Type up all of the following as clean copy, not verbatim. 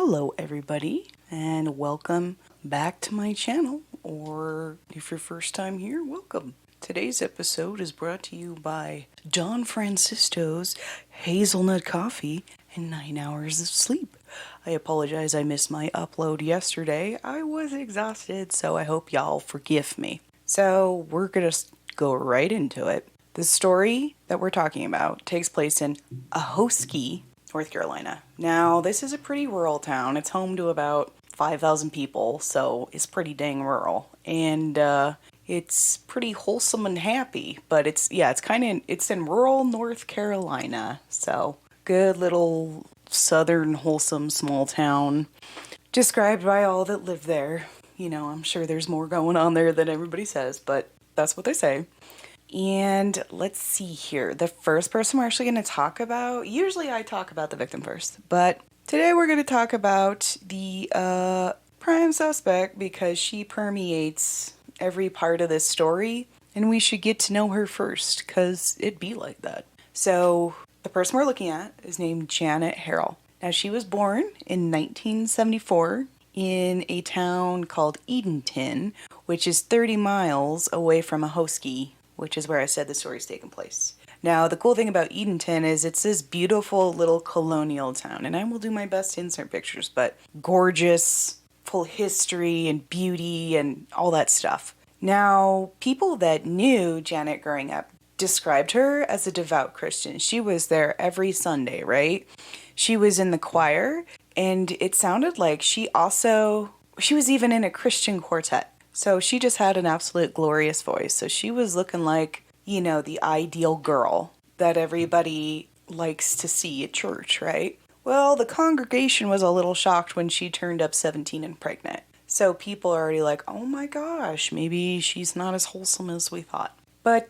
Hello everybody and welcome back to my channel, or if you're first time here, welcome. Today's episode is brought to you by Don Francisco's Hazelnut Coffee and 9 hours of sleep. I apologize I missed my upload yesterday. I was exhausted, so I hope y'all forgive me. So we're gonna go right into it. The story that we're talking about takes place in Ahoskie, North Carolina. Now, this is a pretty rural town. It's home to about 5,000 people, so it's pretty dang rural. And it's pretty wholesome and happy, but it's in rural North Carolina. So, good little southern wholesome small town described by all that live there. You know, I'm sure there's more going on there than everybody says, but that's what they say. And let's see here. The first person we're actually going to talk about, usually I talk about the victim first, but today we're going to talk about the prime suspect because she permeates every part of this story, and we should get to know her first because it'd be like that. So the person we're looking at is named Janet Harrell. Now, she was born in 1974 in a town called Edenton, which is 30 miles away from Ahoskie, which is where I said the story's taking place. Now, the cool thing about Edenton is it's this beautiful little colonial town, and I will do my best to insert pictures, but gorgeous, full history and beauty and all that stuff. Now, people that knew Janet growing up described her as a devout Christian. She was there every Sunday, right? She was in the choir, and it sounded like she was even in a Christian quartet. So she just had an absolute glorious voice. So she was looking like, you know, the ideal girl that everybody likes to see at church, right? Well, the congregation was a little shocked when she turned up 17 and pregnant. So people are already like, oh my gosh, maybe she's not as wholesome as we thought. But,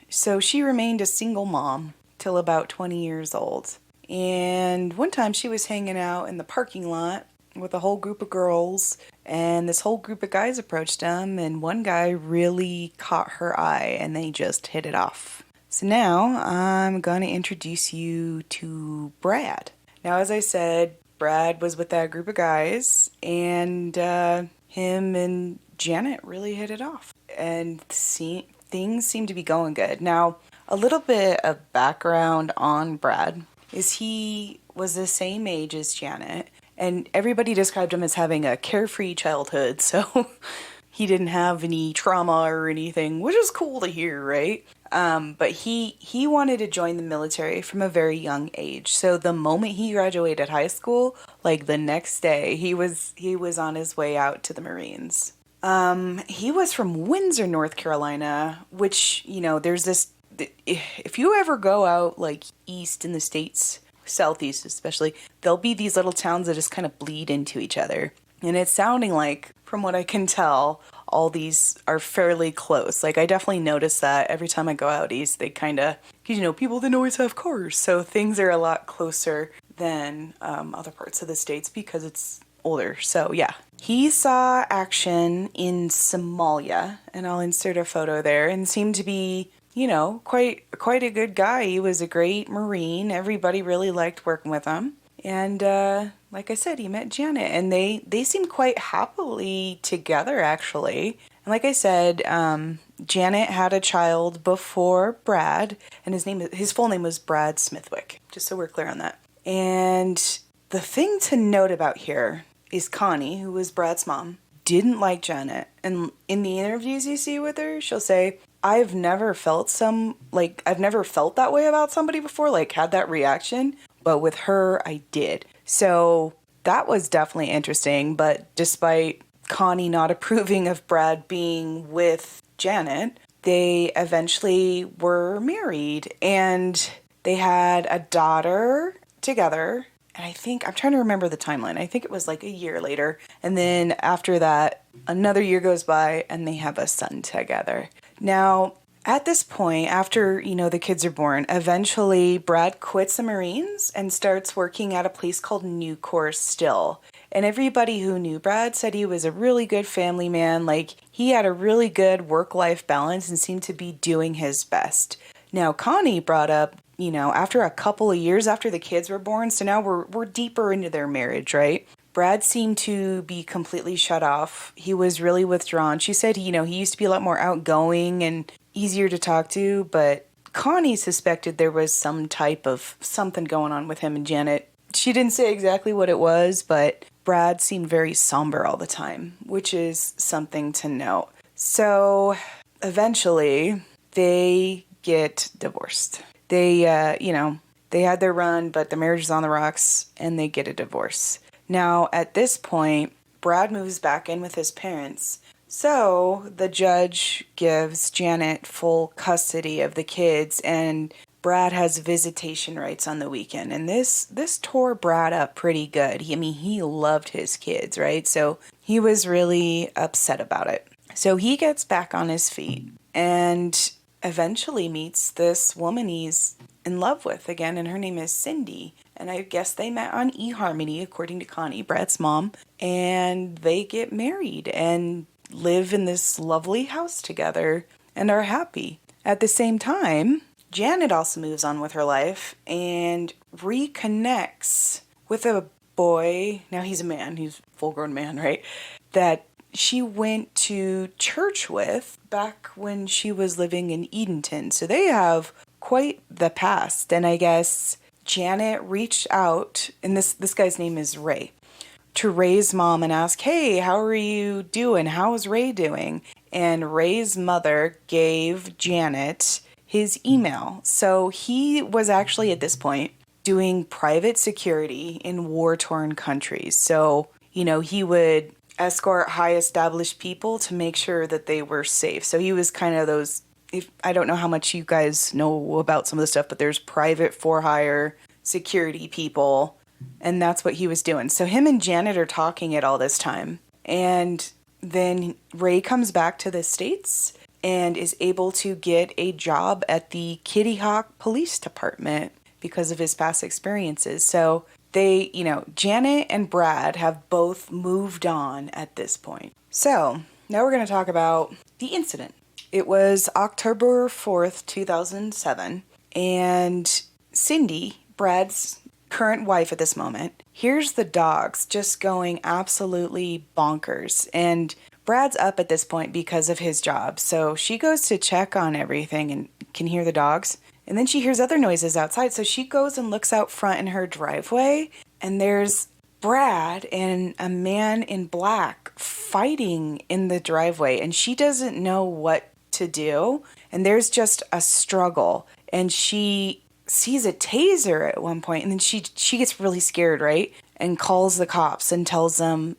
so she remained a single mom till about 20 years old. And one time she was hanging out in the parking lot with a whole group of girls, and this whole group of guys approached them, and one guy really caught her eye, and they just hit it off. So now I'm going to introduce you to Brad. Now, as I said, Brad was with that group of guys, and him and Janet really hit it off, and things seem to be going good. Now, a little bit of background on Brad is he was the same age as Janet, and everybody described him as having a carefree childhood, so he didn't have any trauma or anything, which is cool to hear, right? But he wanted to join the military from a very young age. So the moment he graduated high school, like the next day, he was on his way out to the Marines. He was from Windsor, North Carolina, which, you know, there's this, if you ever go out like east in the States, southeast especially, there'll be these little towns that just kind of bleed into each other. And it's sounding like, from what I can tell, all these are fairly close. Like, I definitely notice that every time I go out east, they kind of, because, you know, people didn't always have cars. So things are a lot closer than other parts of the States because it's older. So yeah. He saw action in Somalia, and I'll insert a photo there, and seemed to be, you know, quite a good guy. He was a great Marine. Everybody really liked working with him. And like I said, he met Janet, and they seemed quite happily together, actually. And like I said, Janet had a child before Brad, and his full name was Brad Smithwick, just so we're clear on that. And the thing to note about here is Connie, who was Brad's mom, didn't like Janet. And in the interviews you see with her, she'll say, I've never felt that way about somebody before, like had that reaction, but with her, I did. So that was definitely interesting, but despite Connie not approving of Brad being with Janet, they eventually were married, and they had a daughter together, and I'm trying to remember the timeline. I think it was like a year later, and then after that, another year goes by, and they have a son together. Now, at this point, after, you know, the kids are born, eventually Brad quits the Marines and starts working at a place called Nucor Still. And everybody who knew Brad said he was a really good family man. Like, he had a really good work-life balance and seemed to be doing his best. Now, Connie brought up, after a couple of years after the kids were born, so now we're deeper into their marriage, right? Brad seemed to be completely shut off. He was really withdrawn. She said, he used to be a lot more outgoing and easier to talk to, but Connie suspected there was some type of something going on with him and Janet. She didn't say exactly what it was, but Brad seemed very somber all the time, which is something to note. So eventually they get divorced. They, they had their run, but the marriage is on the rocks and they get a divorce. Now, at this point, Brad moves back in with his parents. So the judge gives Janet full custody of the kids, and Brad has visitation rights on the weekend. And this tore Brad up pretty good. He loved his kids, right? So he was really upset about it. So he gets back on his feet and eventually meets this woman he's in love with again, and her name is Cindy. And I guess they met on eHarmony, according to Connie, Brad's mom, and they get married and live in this lovely house together and are happy. At the same time, Janet also moves on with her life and reconnects with a boy. Now he's a man, he's a full-grown man, right? That she went to church with back when she was living in Edenton. So they have quite the past. And I guess Janet reached out, and this guy's name is Ray, to Ray's mom and ask, hey, how are you doing? How's Ray doing? And Ray's mother gave Janet his email. So he was actually at this point doing private security in war-torn countries. So, he would escort high established people to make sure that they were safe. So he was kind of those, I don't know how much you guys know about some of the stuff, but there's private for hire security people, and that's what he was doing. So him and Janet are talking at all this time. And then Ray comes back to the States and is able to get a job at the Kitty Hawk Police Department because of his past experiences. So they, Janet and Brad have both moved on at this point. So now we're going to talk about the incident. It was October 4th, 2007, and Cindy, Brad's current wife at this moment, hears the dogs just going absolutely bonkers. And Brad's up at this point because of his job. So she goes to check on everything and can hear the dogs. And then she hears other noises outside. So she goes and looks out front in her driveway. And there's Brad and a man in black fighting in the driveway. And she doesn't know what to do. And there's just a struggle. And she sees a taser at one point. And then she gets really scared, right? And calls the cops and tells them,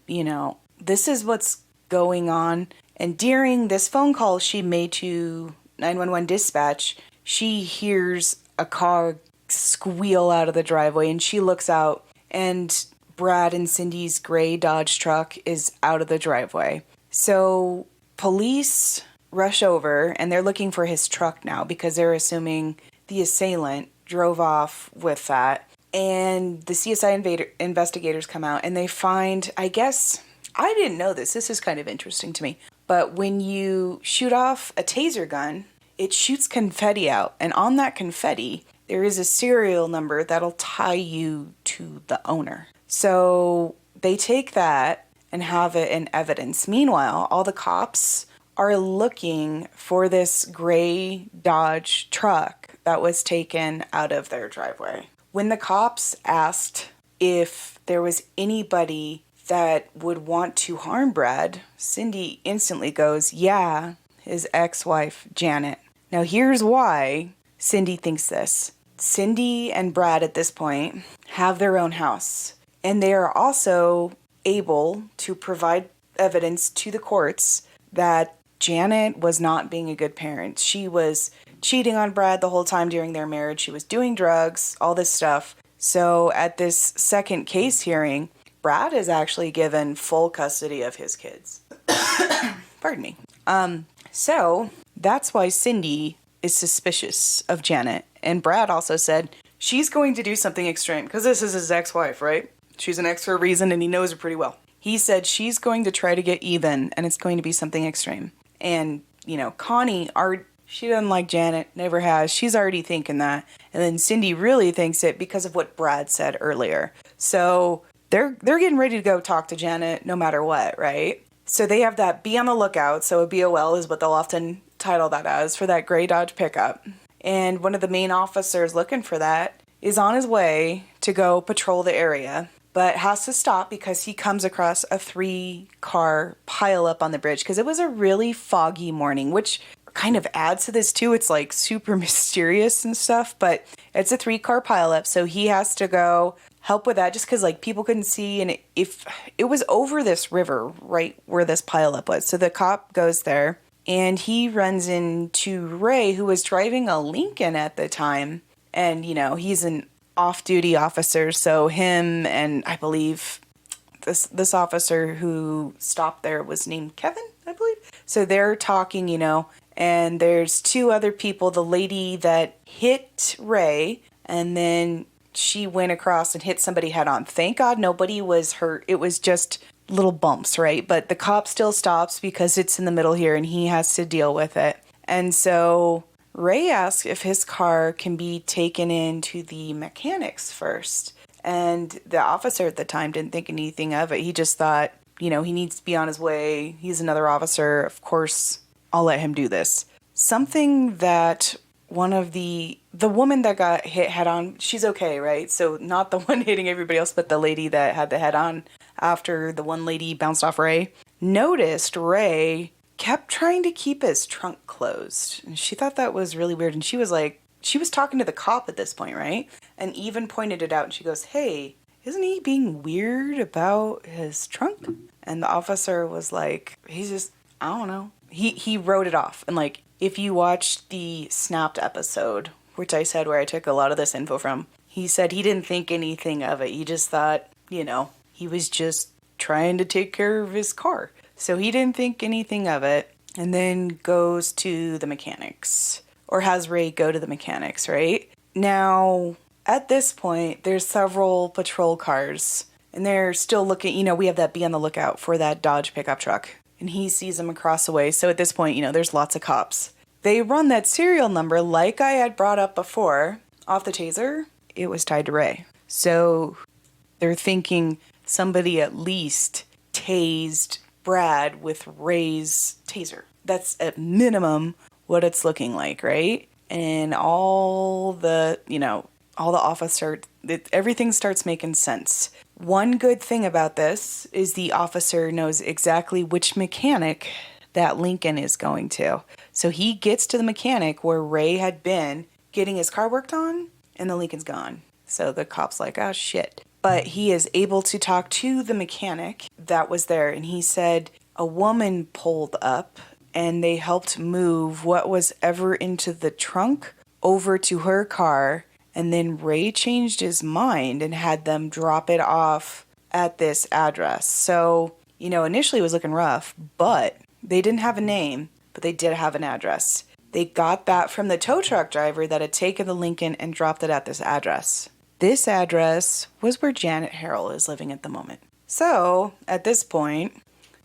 this is what's going on. And during this phone call she made to 911 dispatch, she hears a car squeal out of the driveway, and she looks out, and Brad and Cindy's gray Dodge truck is out of the driveway. So police rush over, and they're looking for his truck now because they're assuming the assailant drove off with that. And the CSI investigators come out, and they find, I guess, I didn't know this. This is kind of interesting to me. But when you shoot off a taser gun, it shoots confetti out. And on that confetti, there is a serial number that'll tie you to the owner. So they take that and have it in evidence. Meanwhile, all the cops are looking for this gray Dodge truck that was taken out of their driveway. When the cops asked if there was anybody that would want to harm Brad, Cindy instantly goes, yeah, his ex-wife, Janet. Now here's why Cindy thinks this. Cindy and Brad at this point have their own house, and they are also able to provide evidence to the courts that Janet was not being a good parent. She was cheating on Brad the whole time during their marriage. She was doing drugs, all this stuff. So at this second case hearing, Brad is actually given full custody of his kids. Pardon me. So that's why Cindy is suspicious of Janet. And Brad also said she's going to do something extreme because this is his ex-wife, right? She's an ex for a reason, and he knows her pretty well. He said she's going to try to get even, and it's going to be something extreme. And, Connie She doesn't like Janet, never has. She's already thinking that. And then Cindy really thinks it because of what Brad said earlier. So they're getting ready to go talk to Janet no matter what, right? So they have that be on the lookout. So a BOL is what they'll often title that as, for that gray Dodge pickup. And one of the main officers looking for that is on his way to go patrol the area, but has to stop because he comes across a 3-car pileup on the bridge because it was a really foggy morning, which kind of adds to this too. It's like super mysterious and stuff, but it's a 3-car pileup, so he has to go help with that just because like people couldn't see, and if it was over this river right where this pileup was. So the cop goes there and he runs into Ray, who was driving a Lincoln at the time, and he's an off-duty officer, so him and I believe this officer who stopped there was named Kevin, I believe. So they're talking, and there's 2 other people, the lady that hit Ray, and then she went across and hit somebody head on. Thank God nobody was hurt. It was just little bumps, right? But the cop still stops because it's in the middle here and he has to deal with it. And so Ray asks if his car can be taken into the mechanics first. And the officer at the time didn't think anything of it. He just thought, he needs to be on his way. He's another officer. Of course, I'll let him do this. Something that one of the woman that got hit head on, she's okay, right? So not the one hitting everybody else, but the lady that had the head on after the one lady bounced off Ray, noticed Ray kept trying to keep his trunk closed. And she thought that was really weird. And she was talking to the cop at this point, right? And even pointed it out. And she goes, hey, isn't he being weird about his trunk? And the officer was like, he's just, I don't know. He wrote it off. And like, if you watched the Snapped episode, which I said where I took a lot of this info from, he said he didn't think anything of it. He just thought, he was just trying to take care of his car. So he didn't think anything of it, and then goes to the mechanics, or has Ray go to the mechanics, right? Now, at this point, there's several patrol cars, and they're still looking, we have that be on the lookout for that Dodge pickup truck, and he sees them across the way. So at this point, there's lots of cops. They run that serial number, like I had brought up before, off the taser. It was tied to Ray. So they're thinking somebody at least tased Brad with Ray's taser. That's at minimum what it's looking like, right? And all the officer, everything starts making sense. One good thing about this is the officer knows exactly which mechanic that Lincoln is going to. So he gets to the mechanic where Ray had been getting his car worked on, and the Lincoln's gone. So the cop's like, oh shit. But he is able to talk to the mechanic that was there, and he said a woman pulled up and they helped move what was ever into the trunk over to her car, and then Ray changed his mind and had them drop it off at this address. So, initially it was looking rough, but they didn't have a name, but they did have an address. They got that from the tow truck driver that had taken the Lincoln and dropped it at this address. This address was where Janet Harrell is living at the moment. So, at this point,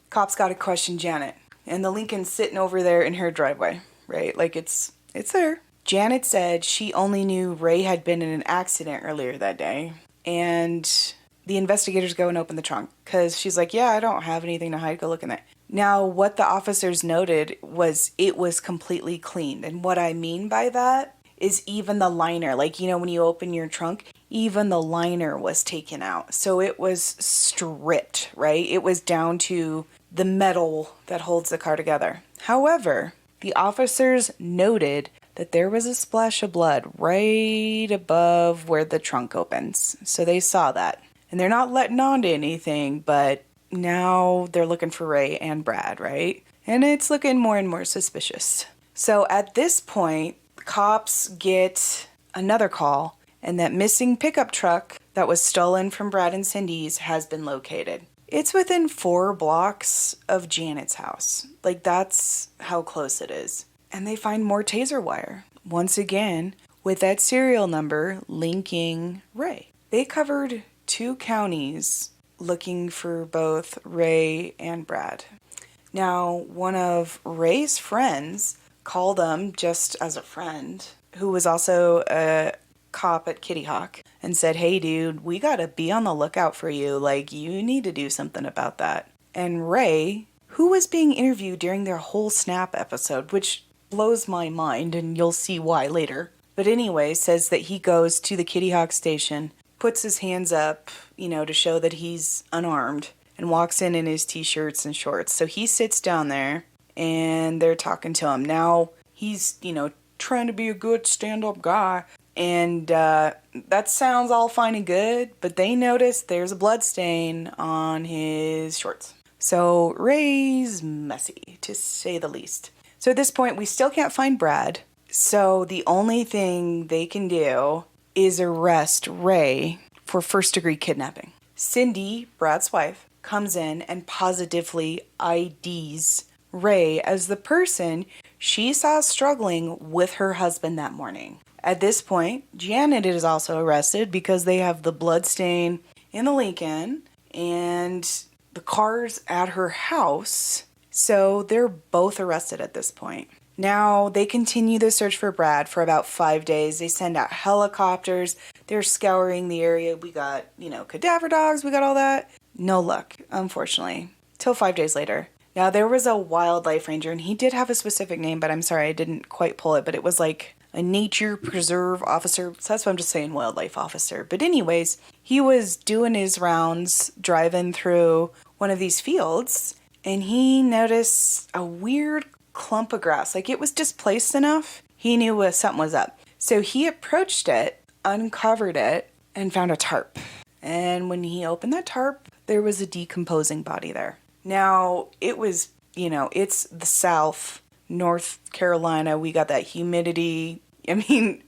cops got to question Janet. And the Lincoln's sitting over there in her driveway, right? Like, it's there. Janet said she only knew Ray had been in an accident earlier that day. And the investigators go and open the trunk. Because she's like, yeah, I don't have anything to hide. Go look in there. Now, what the officers noted was it was completely cleaned. And what I mean by that is even the liner, like, when you open your trunk, even the liner was taken out. So it was stripped, right? It was down to the metal that holds the car together. However, the officers noted that there was a splash of blood right above where the trunk opens. So they saw that. And they're not letting on to anything, but now they're looking for Ray and Brad, right? And it's looking more and more suspicious. So at this point, cops get another call, and that missing pickup truck that was stolen from Brad and Cindy's has been located. It's within 4 blocks of Janet's house. Like, that's how close it is. And they find more taser wire, once again, with that serial number linking Ray. They covered 2 counties looking for both Ray and Brad. Now, one of Ray's friends called him just as a friend, who was also a cop at Kitty Hawk, and said, hey dude, we gotta be on the lookout for you. Like, you need to do something about that. And Ray, who was being interviewed during their whole Snap episode, which blows my mind, and you'll see why later. But anyway, says that he goes to the Kitty Hawk station, puts his hands up, to show that he's unarmed, and walks in his t-shirts and shorts. So he sits down there, and they're talking to him. Now, he's, trying to be a good stand-up guy, and that sounds all fine and good, but they notice there's a blood stain on his shorts. So Ray's messy, to say the least. So at this point, we still can't find Brad. So the only thing they can do is arrest Ray for first-degree kidnapping. Cindy, Brad's wife, comes in and positively IDs Ray as the person she saw struggling with her husband that morning. At this point, Janet is also arrested because they have the blood stain in the Lincoln and the cars at her house. So they're both arrested at this point. Now, they continue the search for Brad for about 5 days. They send out helicopters. They're scouring the area. We got, cadaver dogs. We got all that. No luck, unfortunately, till 5 days later. Now, there was a wildlife ranger, and he did have a specific name, but I'm sorry, I didn't quite pull it. But it was like a nature preserve officer. So that's why I'm just saying wildlife officer. But anyways, he was doing his rounds, driving through one of these fields, and he noticed a weird clump of grass. Like, it was displaced enough. He knew something was up. So he approached it, uncovered it, and found a tarp. And when he opened that tarp, there was a decomposing body there. Now, it was, it's the South, North Carolina. We got that humidity. I mean,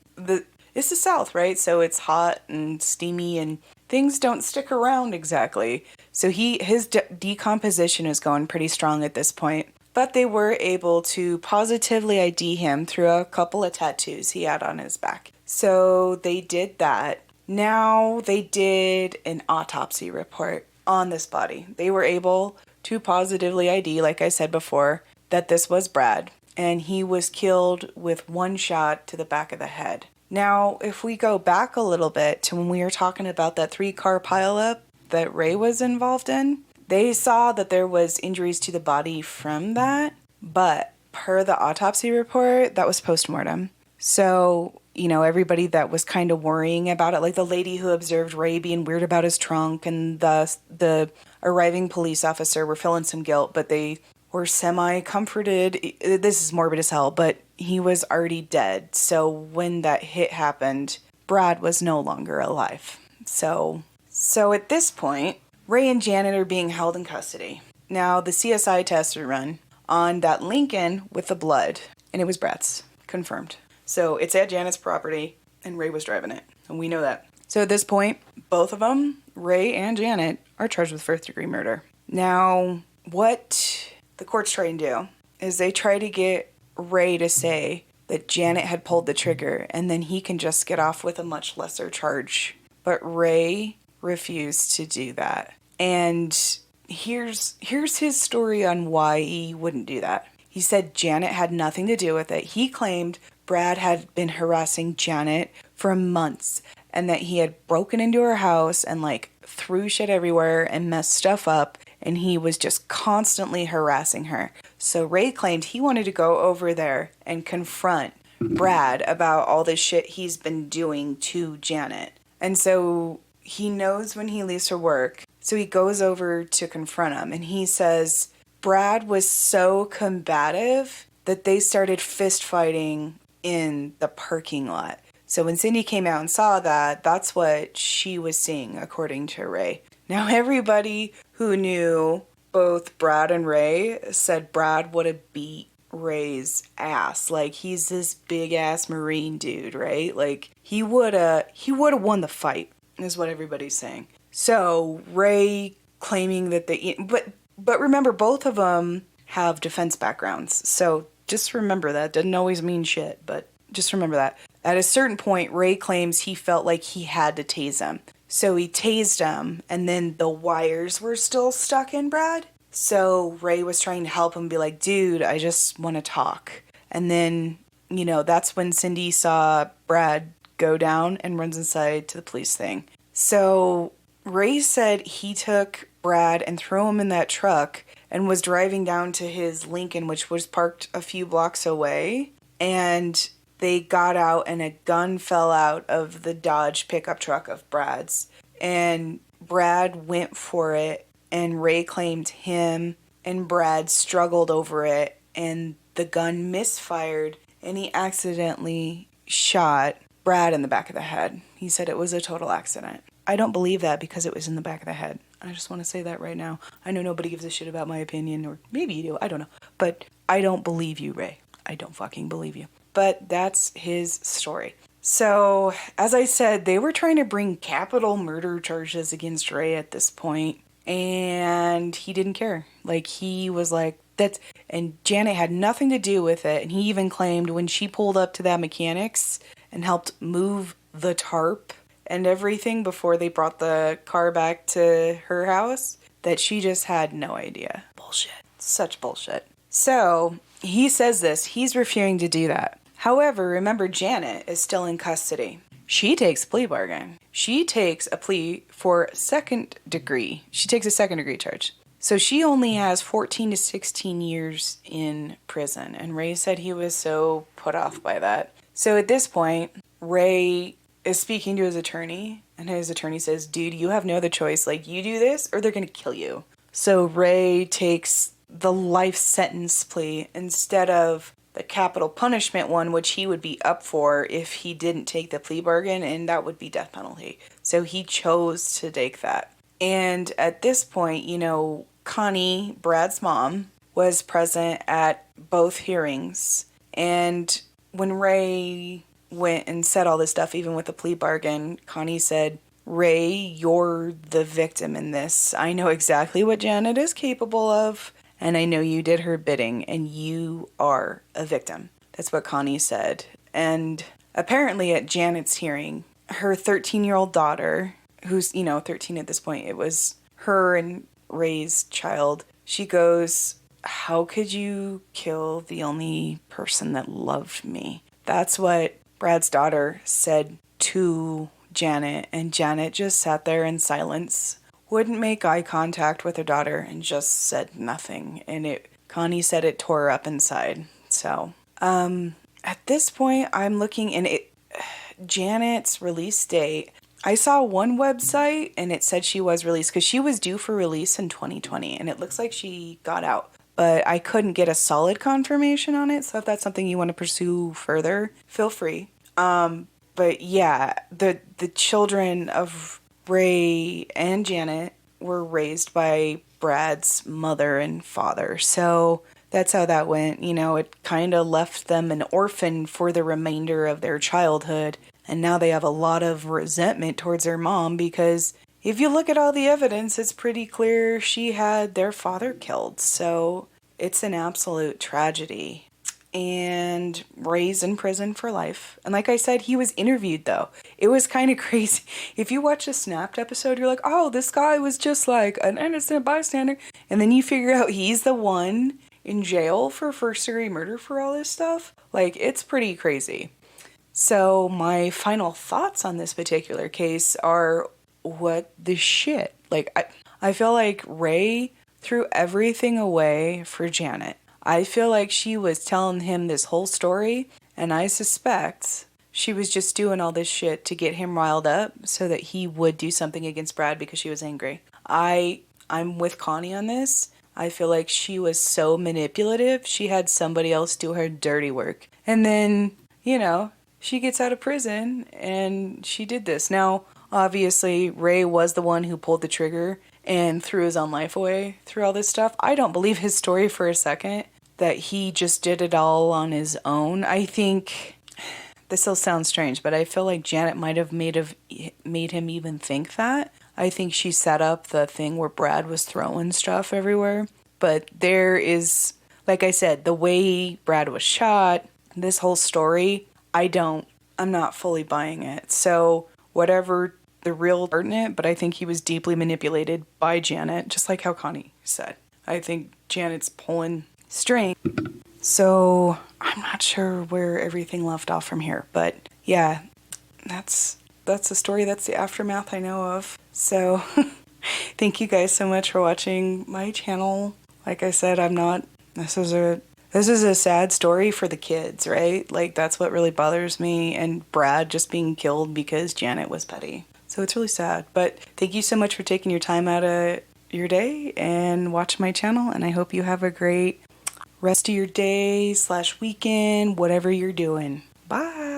it's the South, right? So it's hot and steamy and things don't stick around exactly. So his decomposition is going pretty strong at this point. But they were able to positively ID him through a couple of tattoos he had on his back. So they did that. Now they did an autopsy report on this body. They were able to positively ID, like I said before, that this was Brad. And he was killed with one shot to the back of the head. Now, if we go back a little bit to when we were talking about that 3-car pileup that Ray was involved in, they saw that there was injuries to the body from that, but per the autopsy report, that was postmortem. So, everybody that was kind of worrying about it, like the lady who observed Ray being weird about his trunk and the arriving police officer were feeling some guilt, but they were semi-comforted. This is morbid as hell, but he was already dead. So when that hit happened, Brad was no longer alive. So at this point, Ray and Janet are being held in custody. Now, the CSI tests are run on that Lincoln with the blood, and it was Brad's. Confirmed. So it's at Janet's property, and Ray was driving it, and we know that. So at this point, both of them, Ray and Janet, are charged with first-degree murder. Now, what the courts try and do is they try to get Ray to say that Janet had pulled the trigger, and then he can just get off with a much lesser charge. But Ray refused to do that. And here's his story on why he wouldn't do that. He said Janet had nothing to do with it. He claimed Brad had been harassing Janet for months and that he had broken into her house and threw shit everywhere and messed stuff up, and he was just constantly harassing her. So Ray claimed he wanted to go over there and confront Brad about all this shit he's been doing to Janet. And so he knows when he leaves for work, so he goes over to confront him, and he says Brad was so combative that they started fist fighting in the parking lot. So when Cindy came out and saw that, that's what she was seeing, according to Ray. Now, everybody who knew both Brad and Ray said Brad would have beat Ray's ass. He's this big-ass Marine dude, right? He would have won the fight, is what everybody's saying. So Ray claiming that but remember, both of them have defense backgrounds. So just remember that. Doesn't always mean shit, but just remember that. At a certain point, Ray claims he felt like he had to tase him. So he tased him, and then the wires were still stuck in Brad. So Ray was trying to help him, be like, dude, I just want to talk. And then, that's when Cindy saw Brad go down and runs inside to the police thing. So Ray said he took Brad and threw him in that truck and was driving down to his Lincoln, which was parked a few blocks away. And they got out and a gun fell out of the Dodge pickup truck of Brad's. And Brad went for it, and Ray claimed him and Brad struggled over it, and the gun misfired, and he accidentally shot Brad in the back of the head. He said it was a total accident. I don't believe that because it was in the back of the head. I just want to say that right now. I know nobody gives a shit about my opinion, or maybe you do, I don't know. But I don't believe you, Ray. I don't fucking believe you. But that's his story. So, as I said, they were trying to bring capital murder charges against Ray at this point, and he didn't care. Like, he was like, and Janet had nothing to do with it, and he even claimed when she pulled up to that mechanics and helped move the tarp and everything before they brought the car back to her house, that she just had no idea. Bullshit. Such bullshit. So, he says this. He's refusing to do that. However, remember, Janet is still in custody. She takes a plea bargain. She takes a plea for second degree. She takes a second degree charge. So she only has 14 to 16 years in prison. And Ray said he was so put off by that. So at this point, Ray is speaking to his attorney. And his attorney says, dude, you have no other choice. Like, you do this or they're going to kill you. So Ray takes the life sentence plea instead of the capital punishment one, which he would be up for if he didn't take the plea bargain, and that would be death penalty. So he chose to take that. And at this point, Connie, Brad's mom, was present at both hearings. And when Ray went and said all this stuff, even with the plea bargain, Connie said, Ray, you're the victim in this. I know exactly what Janet is capable of. And I know you did her bidding, and you are a victim. That's what Connie said. And apparently at Janet's hearing, her 13-year-old daughter, who's, 13 at this point, it was her and Ray's child, she goes, how could you kill the only person that loved me? That's what Brad's daughter said to Janet, and Janet just sat there in silence, wouldn't make eye contact with her daughter, and just said nothing. And Connie said it tore her up inside. So, at this point, I'm looking, and Janet's release date, I saw one website, and it said she was released, because she was due for release in 2020, and it looks like she got out. But I couldn't get a solid confirmation on it, so if that's something you want to pursue further, feel free. But yeah, the children of Ray and Janet were raised by Brad's mother and father. So that's how that went. It kind of left them an orphan for the remainder of their childhood. And now they have a lot of resentment towards their mom because if you look at all the evidence, it's pretty clear she had their father killed. So it's an absolute tragedy. And Ray's in prison for life. And like I said, he was interviewed, though. It was kind of crazy. If you watch the Snapped episode, you're like, oh, this guy was just like an innocent bystander. And then you figure out he's the one in jail for first-degree murder for all this stuff. Like, it's pretty crazy. So my final thoughts on this particular case are, what the shit? Like, I feel like Ray threw everything away for Janet. I feel like she was telling him this whole story, and I suspect she was just doing all this shit to get him riled up so that he would do something against Brad because she was angry. I'm with Connie on this. I feel like she was so manipulative, she had somebody else do her dirty work. And then, she gets out of prison, and she did this. Now, obviously, Ray was the one who pulled the trigger and threw his own life away through all this stuff. I don't believe his story for a second, that he just did it all on his own. I think, this still sounds strange, but I feel like Janet might have made him even think that. I think she set up the thing where Brad was throwing stuff everywhere. But there is, like I said, the way Brad was shot, this whole story, I'm not fully buying it. So whatever the real part in it, but I think he was deeply manipulated by Janet, just like how Connie said. I think Janet's pulling string. So I'm not sure where everything left off from here, but yeah, that's the story. That's the aftermath I know of. So thank you guys so much for watching my channel. Like I said, this is a sad story for the kids, right? Like, that's what really bothers me, and Brad just being killed because Janet was petty. So it's really sad. But thank you so much for taking your time out of your day and watching my channel, and I hope you have a great rest of your day / weekend, whatever you're doing. Bye!